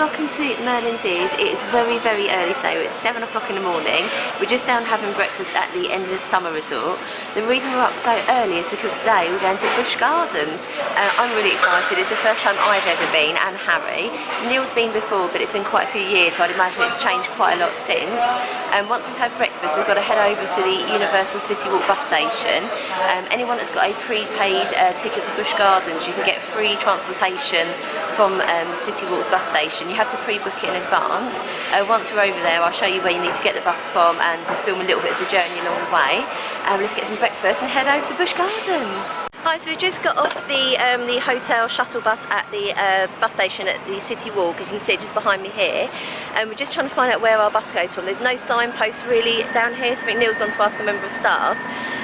welcome to Merlins. It's very, very early, so it's 7 o'clock in the morning. We're just down having breakfast at the end of the summer resort. The reason we're up so early is because today we're going to Busch Gardens. I'm really excited. It's the first time I've ever been, and Harry. Neil's been before, but it's been quite a few years, so I'd imagine it's changed quite a lot since. Once we've had breakfast, we've got to head over to the Universal City Walk bus station. Anyone that's got a prepaid ticket for Busch Gardens, you can get free transportation from City Walk's bus station. You have to pre-book it in advance. Once we're over there, I'll show you where you need to get the bus from, and we'll film a little bit of the journey along the way. Let's get some breakfast and head over to Busch Gardens. Hi, so we just got off the hotel shuttle bus at the bus station at the City Walk, as you can see just behind me here. And we're just trying to find out where our bus goes from. There's no signpost really down here, so I think Neil's gone to ask a member of staff.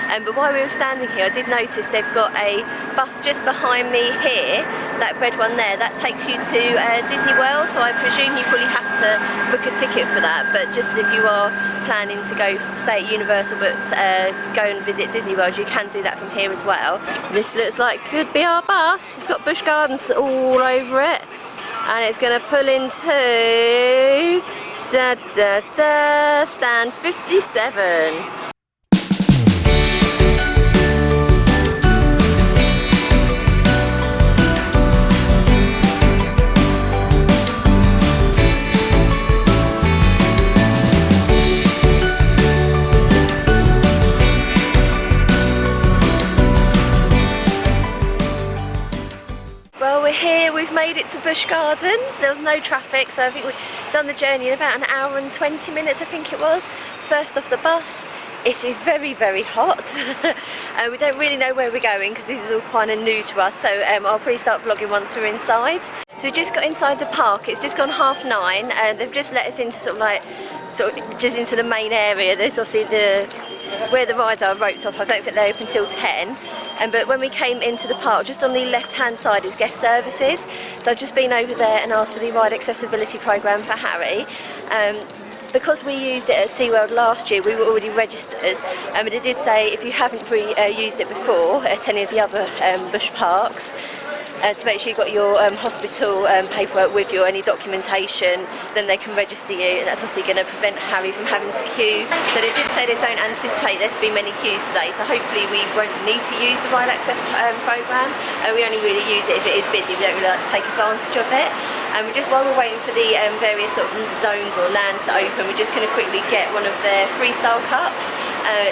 But while we were standing here, I did notice they've got a bus just behind me here, that red one there, that takes you to Disney World, so I presume you probably have to book a ticket for that. But just if you are planning to go stay at Universal but go and visit Disney World, you can do that from here as well. This looks like could be our bus. It's got Busch Gardens all over it, and it's going to pull into stand 57. Well, we're here, we've made it to Busch Gardens. There was no traffic, so I think we've done the journey in about an hour and 20 minutes, I think it was. First off the bus, it is very, very hot. We don't really know where we're going because this is all kind of new to us, so I'll probably start vlogging once we're inside. So we just got inside the park, it's just gone 9:30, and they've just let us into sort of just into the main area. There's obviously where the rides are roped off. I don't think they're open till 10. But when we came into the park, just on the left hand side is guest services. So I've just been over there and asked for the ride accessibility programme for Harry. Because we used it at SeaWorld last year, we were already registered, but it did say if you haven't used it before at any of the other Busch parks, to make sure you've got your hospital paperwork with you, or any documentation, then they can register you, and that's obviously going to prevent Harry from having to queue. So they did say they don't anticipate there to be many queues today, so hopefully we won't need to use the ride access programme. We only really use it if it is busy. We don't really like to take advantage of it. And while we're waiting for the various sort of zones or lands to open, we're just going to quickly get one of their freestyle cups.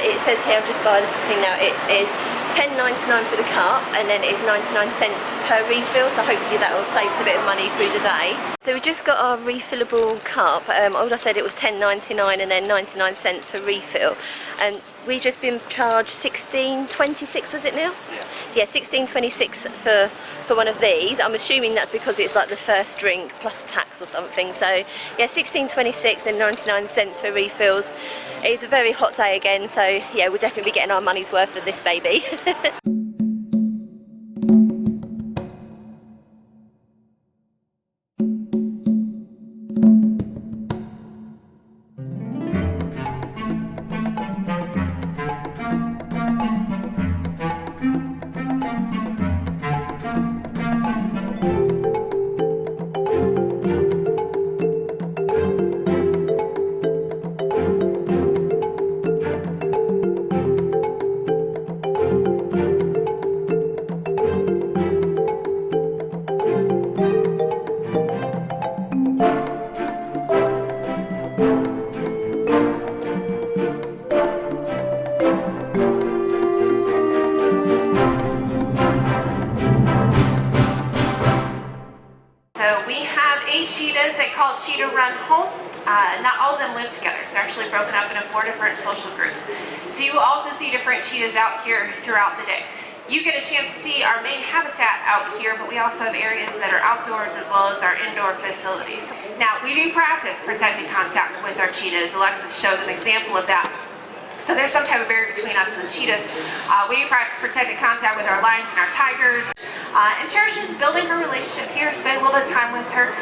It says here, I've just got this thing now, it is $10.99 for the cup, and then it is 99 cents per refill, so hopefully that will save us a bit of money through the day. So we just got our refillable cup. All I said it was $10.99 and then 99 cents for refill, and we just been charged $16.26, was it, Neil? Yeah, $16.26 for one of these. I'm assuming that's because it's like the first drink plus tax or something. So yeah, $16.26 and 99 cents for refills. It's a very hot day again, so yeah, we'll definitely be getting our money's worth of this baby. Cheetahs, they call it Cheetah Run home. Not all of them live together, so they're actually broken up into 4 different social groups. So you will also see different cheetahs out here throughout the day. You get a chance to see our main habitat out here, but we also have areas that are outdoors as well as our indoor facilities. Now, we do practice protected contact with our cheetahs. Alexis showed an example of that. So there's some type of barrier between us and the cheetahs. We do practice protected contact with our lions and our tigers. And cherishes building her relationship here, spending a little bit of time with her,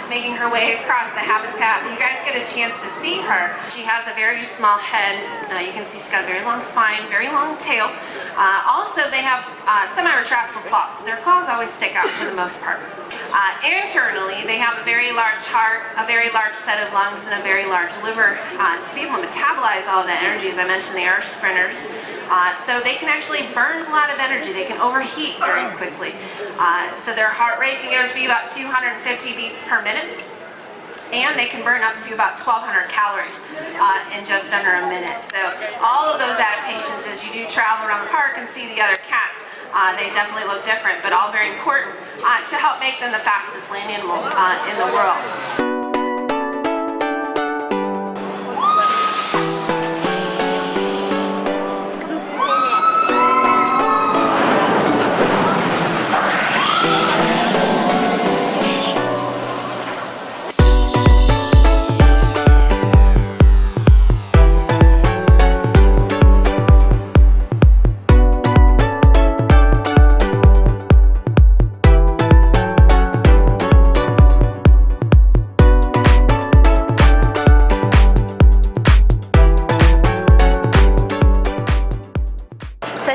making her way across the habitat. You guys get a chance to see her. She has a very small head. You can see she's got a very long spine, very long tail. Also, they have semi-retractable claws, so their claws always stick out for the most part. Internally, they have a very large heart, a very large set of lungs, and a very large liver to be able to metabolize all that energy. As I mentioned, they are sprinters, so they can actually burn a lot of energy. They can overheat very quickly. So their heart rate can get to be about 250 beats per minute, and they can burn up to about 1,200 calories in just under a minute. So all of those adaptations, as you do travel around the park and see the other cats, they definitely look different, but all very important to help make them the fastest land animal in the world.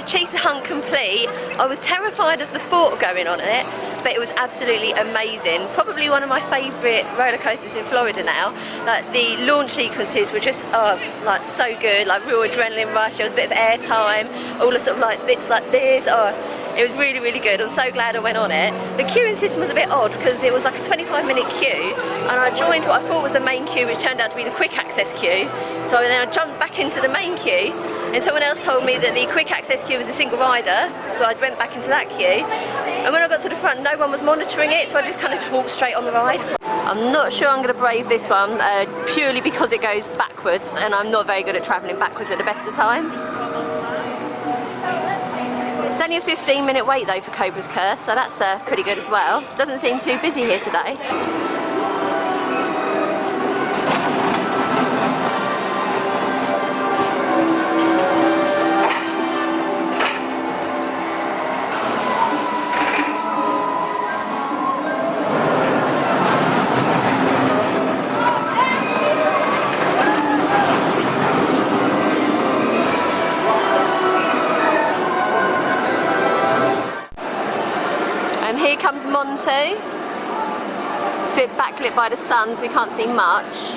Cheetah hunt complete. I was terrified of the thought of going on it, but it was absolutely amazing. Probably one of my favourite roller coasters in Florida now. Like the launch sequences were just like so good, like real adrenaline rush. There was a bit of air time, all the sort of like bits like this. It was really, really good. I'm so glad I went on it. The queuing system was a bit odd because it was like a 25-minute queue, and I joined what I thought was the main queue, which turned out to be the quick access queue. So then I jumped back into the main queue, and someone else told me that the quick access queue was a single rider, so I went back into that queue. And when I got to the front, no one was monitoring it, so I just kind of walked straight on the ride. I'm not sure I'm going to brave this one, purely because it goes backwards, and I'm not very good at travelling backwards at the best of times. It's only a 15-minute wait though for Cobra's Curse, so that's pretty good as well. Doesn't seem too busy here today. Here comes Monty. It's a bit backlit by the sun, so we can't see much.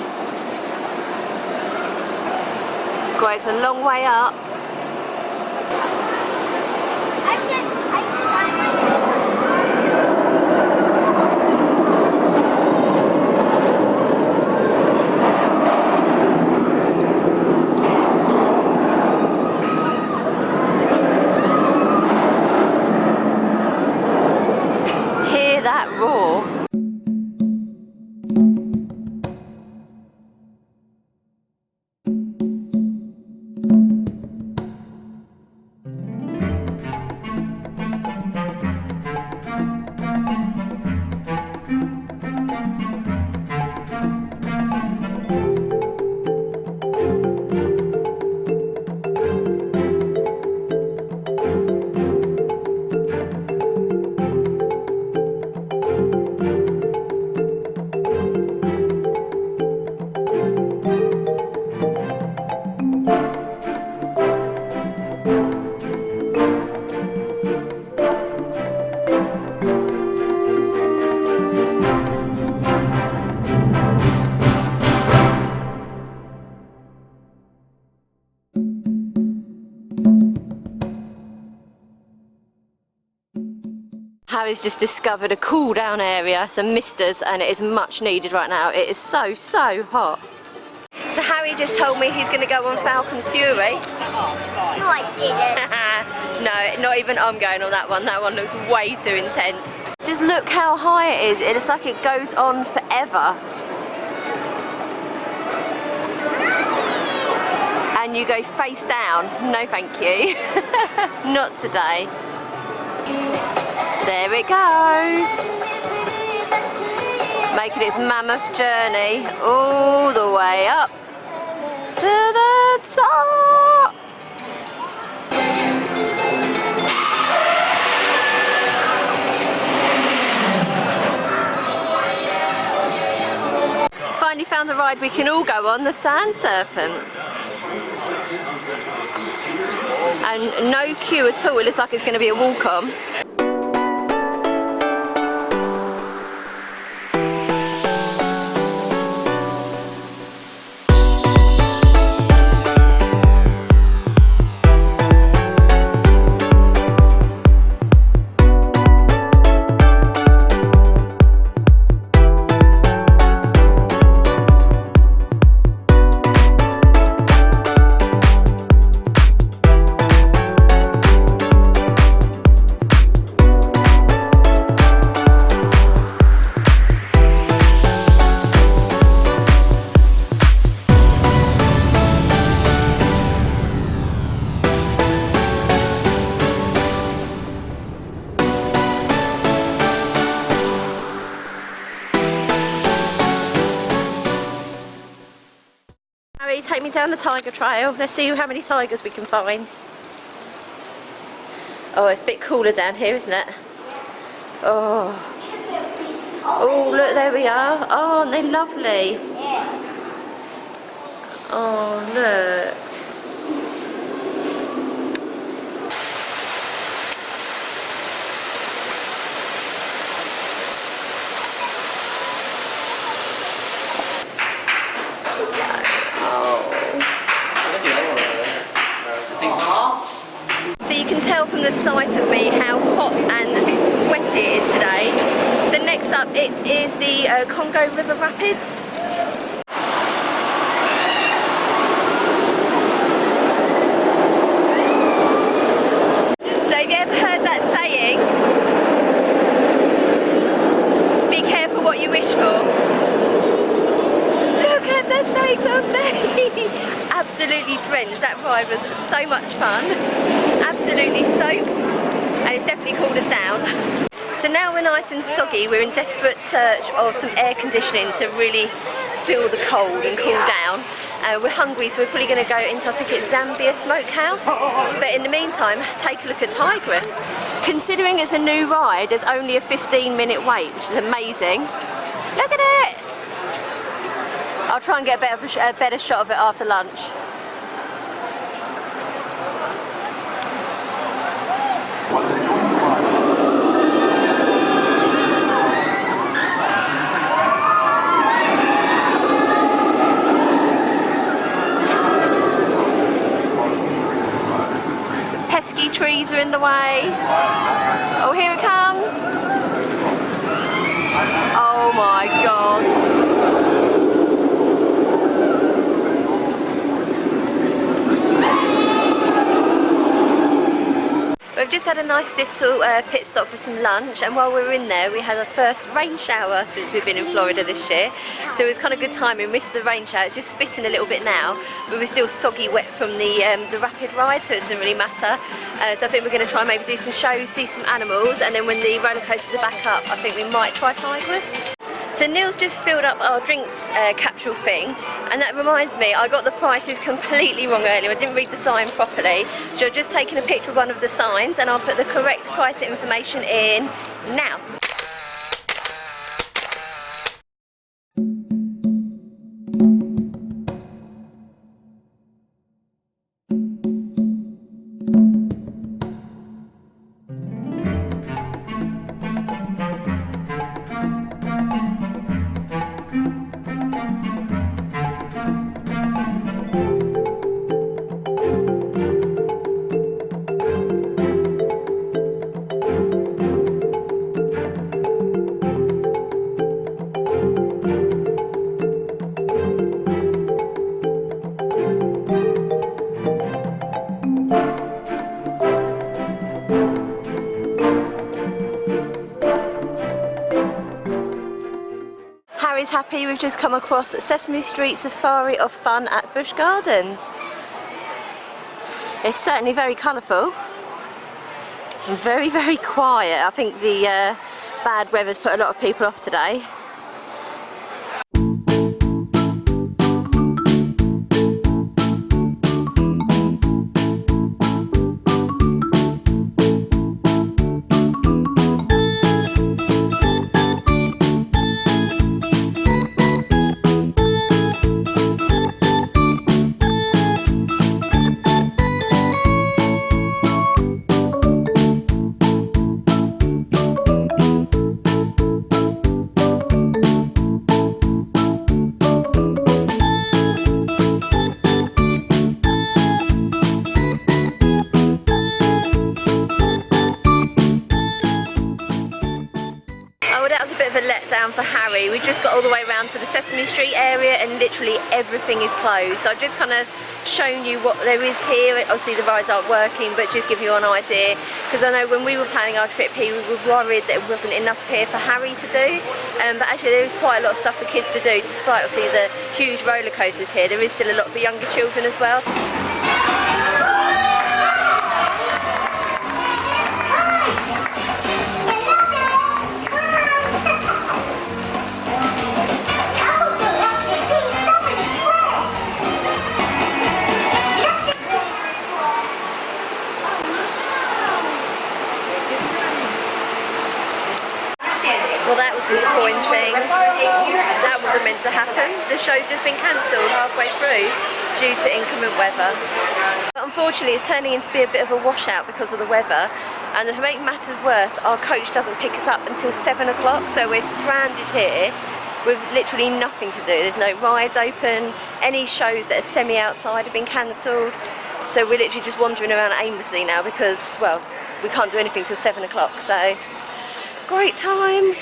God, it's a long way up. That roar. Harry's just discovered a cool down area, some misters, and it is much needed right now. It is so hot. So Harry just told me he's going to go on Falcon's Fury. No, I didn't. No, not even I'm going on that one. That one looks way too intense. Just look how high it is. It looks like it goes on forever. And you go face down. No thank you. Not today. There it goes. Making its mammoth journey all the way up to the top. found a ride we can all go on, the Sand Serpent. And no queue at all, it looks like it's going to be a walk-on. Take me down the tiger trail. Let's see how many tigers we can find. Oh, it's a bit cooler down here, isn't it? Oh, oh, look, there we are. Oh, aren't they lovely? Oh, look. From the sight of me how hot and sweaty it is today. So next up it is the Congo River Rapids. So have you ever heard that saying, be careful what you wish for? Look at the state of me! Absolutely drenched. That ride was so much fun. Absolutely soaked, and it's definitely cooled us down. So now we're nice and soggy, we're in desperate search of some air conditioning to really feel the cold and cool down. We're hungry, so we're probably going to go into, I think it's Zambia Smokehouse. But in the meantime, take a look at Tigress. Considering it's a new ride, there's only a 15-minute wait, which is amazing. Look at it! I'll try and get a better shot of it after lunch. Pesky trees are in the way. Oh, here it comes. Oh my God. We've just had a nice little pit stop for some lunch, and while we were in there we had our first rain shower since we've been in Florida this year. So it was kind of good timing. We missed the rain shower. It's just spitting a little bit now, but we're still soggy wet from the rapid ride, so it doesn't really matter. So I think we're going to try and maybe do some shows, see some animals, and then when the roller coasters are back up, I think we might try Tigress. So Neil's just filled up our drinks capsule thing, and that reminds me, I got the prices completely wrong earlier. I didn't read the sign properly, so I've just taken a picture of one of the signs and I'll put the correct price information in now. Happy we've just come across Sesame Street Safari of Fun at Busch Gardens. It's certainly very colourful and very, very quiet. I think the bad weather's put a lot of people off today. around for Harry. We just got all the way around to the Sesame Street area and literally everything is closed. So I've just kind of shown you what there is here. Obviously the rides aren't working, but just give you an idea, because I know when we were planning our trip here we were worried that there wasn't enough here for Harry to do, but actually there is quite a lot of stuff for kids to do. Despite obviously the huge roller coasters here, there is still a lot for younger children as well. Well, that was disappointing. That wasn't meant to happen. The show's just been cancelled halfway through due to inclement weather. But unfortunately it's turning into be a bit of a washout because of the weather, and to make matters worse, our coach doesn't pick us up until 7 o'clock, so we're stranded here with literally nothing to do. There's no rides open, any shows that are semi-outside have been cancelled, so we're literally just wandering around aimlessly now because, well, we can't do anything till 7 o'clock, so great times.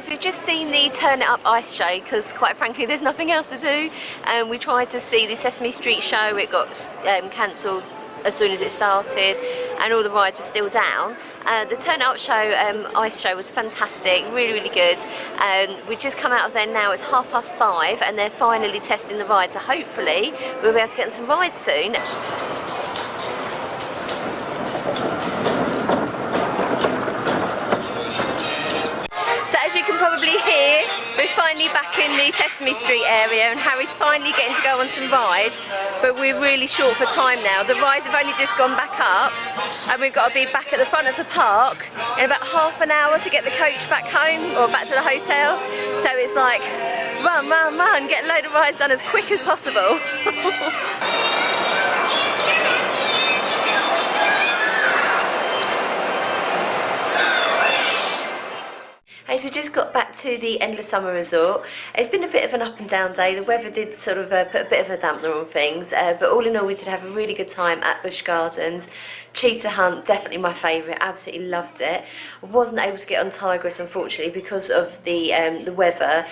So we've just seen the Turn It Up ice show because quite frankly there's nothing else to do, and we tried to see the Sesame Street show. It got cancelled as soon as it started and all the rides were still down. The Turn It Up show, ice show, was fantastic, really good. We've just come out of there now, it's 5:30 and they're finally testing the ride, so hopefully we'll be able to get on some rides soon. You can probably hear we're finally back in the Sesame Street area and Harry's finally getting to go on some rides, but we're really short for time now. The rides have only just gone back up and we've got to be back at the front of the park in about half an hour to get the coach back home or back to the hotel. So it's like run, get a load of rides done as quick as possible. So we just got back to the Endless Summer Resort. It's been a bit of an up and down day. The weather did sort of put a bit of a dampener on things, but all in all we did have a really good time at Busch Gardens. Cheetah Hunt, definitely my favourite, absolutely loved it. I wasn't able to get on Tigress unfortunately because of the weather.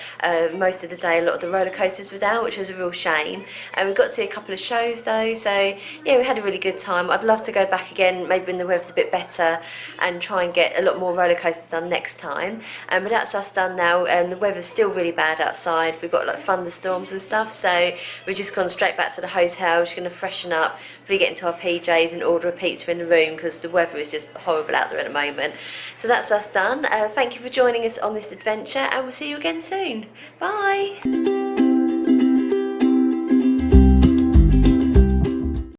Most of the day a lot of the roller coasters were down, which was a real shame. And we got to see a couple of shows though, so yeah, we had a really good time. I'd love to go back again, maybe when the weather's a bit better, and try and get a lot more roller coasters done next time. But that's us done now, and the weather's still really bad outside. We've got like thunderstorms and stuff, so we've just gone straight back to the hotel. We're just going to freshen up, probably get into our PJs and order a pizza in the room because the weather is just horrible out there at the moment. So that's us done. Thank you for joining us on this adventure, and we'll see you again soon. Bye!